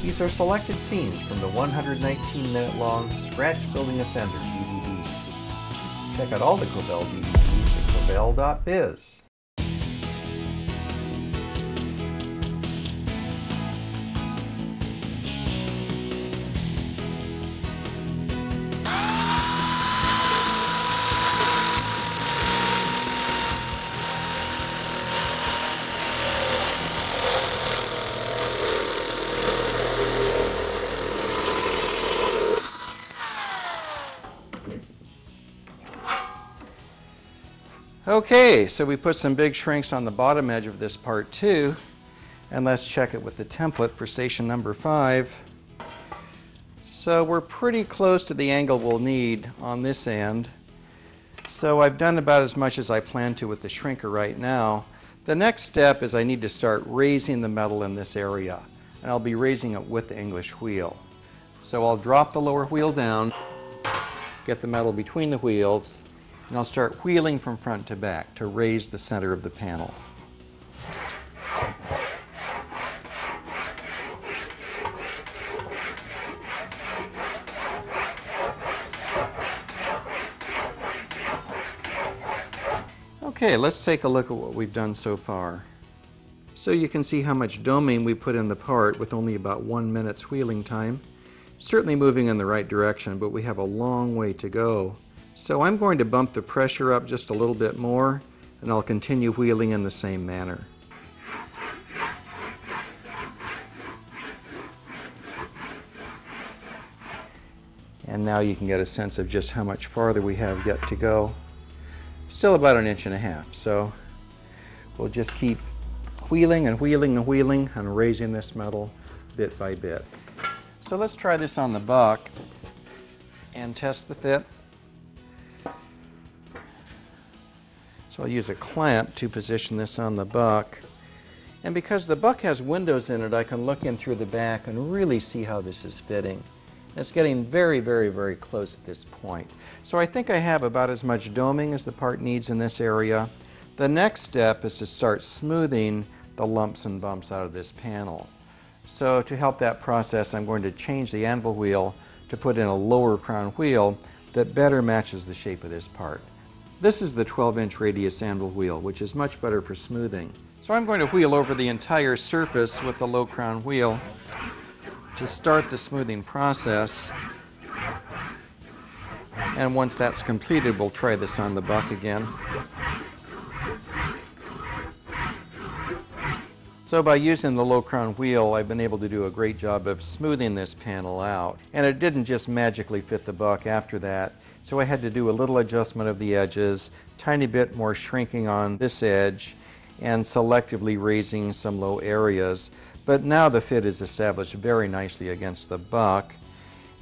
These are selected scenes from the 119-minute-long Scratch Building a Fender DVD. Check out all the Covell DVDs at covell.biz. Okay, so we put some big shrinks on the bottom edge of this part too, and let's check it with the template for station number 5. So we're pretty close to the angle we'll need on this end. So I've done about as much as I plan to with the shrinker right now. The next step is I need to start raising the metal in this area, and I'll be raising it with the English wheel. So I'll drop the lower wheel down, get the metal between the wheels, and I'll start wheeling from front to back to raise the center of the panel. Okay, let's take a look at what we've done so far. So you can see how much doming we put in the part with only about 1 minute's wheeling time. Certainly moving in the right direction, but we have a long way to go. So I'm going to bump the pressure up just a little bit more, and I'll continue wheeling in the same manner. And now you can get a sense of just how much farther we have yet to go. Still about 1.5 inches, so we'll just keep wheeling and wheeling and wheeling and raising this metal bit by bit. So let's try this on the buck and test the fit. So I'll use a clamp to position this on the buck. And because the buck has windows in it, I can look in through the back and really see how this is fitting. It's getting very, very, very close at this point. So I think I have about as much doming as the part needs in this area. The next step is to start smoothing the lumps and bumps out of this panel. So to help that process, I'm going to change the anvil wheel to put in a lower crown wheel that better matches the shape of this part. This is the 12-inch radius anvil wheel, which is much better for smoothing. So I'm going to wheel over the entire surface with the low crown wheel to start the smoothing process. And once that's completed, we'll try this on the buck again. So by using the low crown wheel, I've been able to do a great job of smoothing this panel out. And it didn't just magically fit the buck after that. So I had to do a little adjustment of the edges, tiny bit more shrinking on this edge, and selectively raising some low areas. But now the fit is established very nicely against the buck.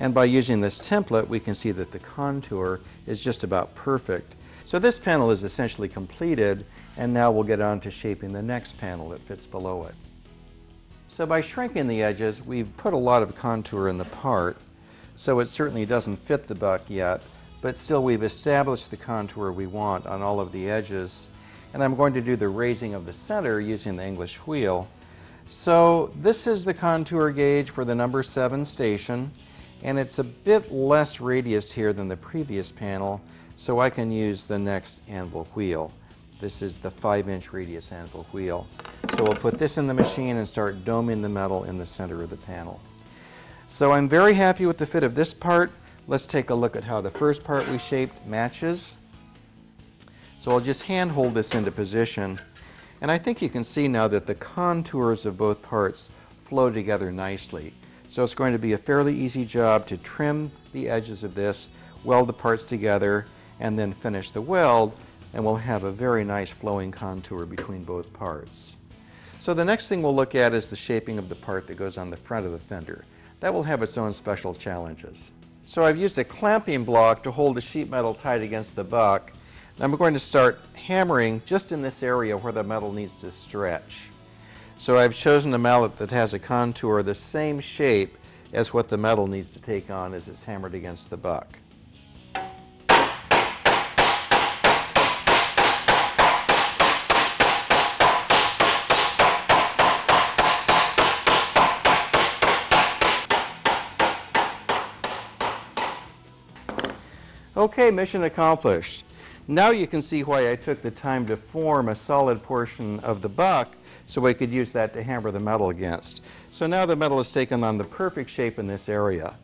And by using this template, we can see that the contour is just about perfect. So this panel is essentially completed, and now we'll get on to shaping the next panel that fits below it. So by shrinking the edges, we've put a lot of contour in the part, so it certainly doesn't fit the buck yet, but still we've established the contour we want on all of the edges. And I'm going to do the raising of the center using the English wheel. So this is the contour gauge for the number 7 station, and it's a bit less radius here than the previous panel, so I can use the next anvil wheel. This is the 5-inch radius anvil wheel. So we'll put this in the machine and start doming the metal in the center of the panel. So I'm very happy with the fit of this part. Let's take a look at how the first part we shaped matches. So I'll just hand hold this into position, and I think you can see now that the contours of both parts flow together nicely. So it's going to be a fairly easy job to trim the edges of this, weld the parts together, and then finish the weld, and we'll have a very nice flowing contour between both parts. So the next thing we'll look at is the shaping of the part that goes on the front of the fender. That will have its own special challenges. So I've used a clamping block to hold the sheet metal tight against the buck, and I'm going to start hammering just in this area where the metal needs to stretch. So I've chosen a mallet that has a contour the same shape as what the metal needs to take on as it's hammered against the buck. Okay, mission accomplished. Now you can see why I took the time to form a solid portion of the buck so I could use that to hammer the metal against. So now the metal has taken on the perfect shape in this area.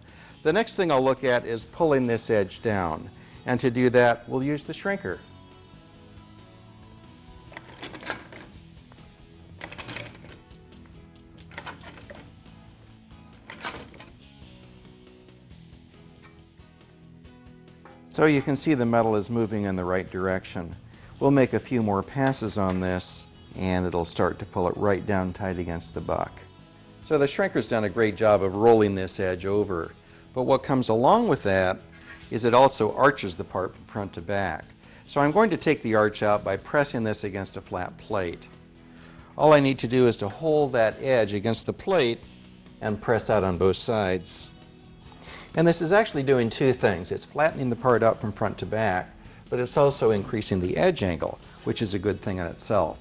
The next thing I'll look at is pulling this edge down. And to do that, we'll use the shrinker. So you can see the metal is moving in the right direction. We'll make a few more passes on this and it'll start to pull it right down tight against the buck. So the shrinker's done a great job of rolling this edge over. But what comes along with that is it also arches the part from front to back. So I'm going to take the arch out by pressing this against a flat plate. All I need to do is to hold that edge against the plate and press out on both sides. And this is actually doing two things. It's flattening the part out from front to back, but it's also increasing the edge angle, which is a good thing in itself.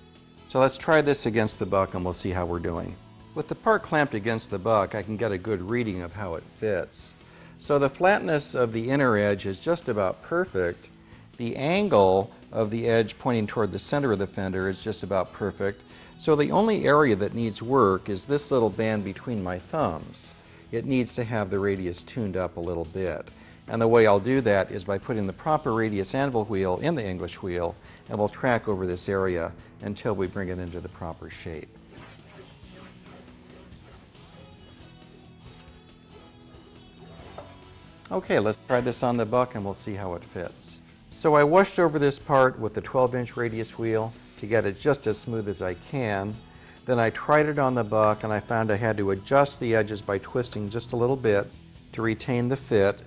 So let's try this against the buck and we'll see how we're doing. With the part clamped against the buck, I can get a good reading of how it fits. So the flatness of the inner edge is just about perfect. The angle of the edge pointing toward the center of the fender is just about perfect. So the only area that needs work is this little band between my thumbs. It needs to have the radius tuned up a little bit. And the way I'll do that is by putting the proper radius anvil wheel in the English wheel, and we'll track over this area until we bring it into the proper shape. Okay, let's try this on the buck and we'll see how it fits. So I washed over this part with the 12-inch radius wheel to get it just as smooth as I can. Then I tried it on the buck and I found I had to adjust the edges by twisting just a little bit to retain the fit.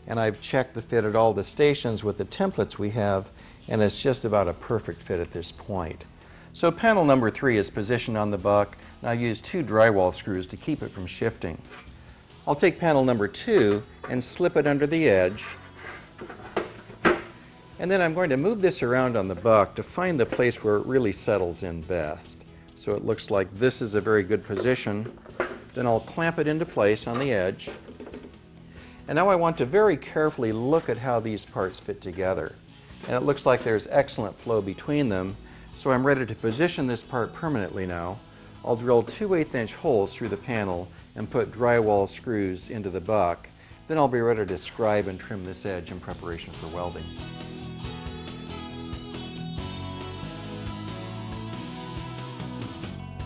And I've checked the fit at all the stations with the templates we have, and it's just about a perfect fit at this point. So panel number 3 is positioned on the buck, and I use 2 drywall screws to keep it from shifting. I'll take panel number 2 and slip it under the edge. And then I'm going to move this around on the buck to find the place where it really settles in best. So it looks like this is a very good position. Then I'll clamp it into place on the edge. And now I want to very carefully look at how these parts fit together. And it looks like there's excellent flow between them. So I'm ready to position this part permanently now. I'll drill 2 1/8-inch holes through the panel and put drywall screws into the buck. Then I'll be ready to scribe and trim this edge in preparation for welding.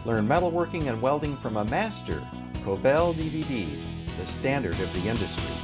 Learn metalworking and welding from a master. Covell DVDs, the standard of the industry.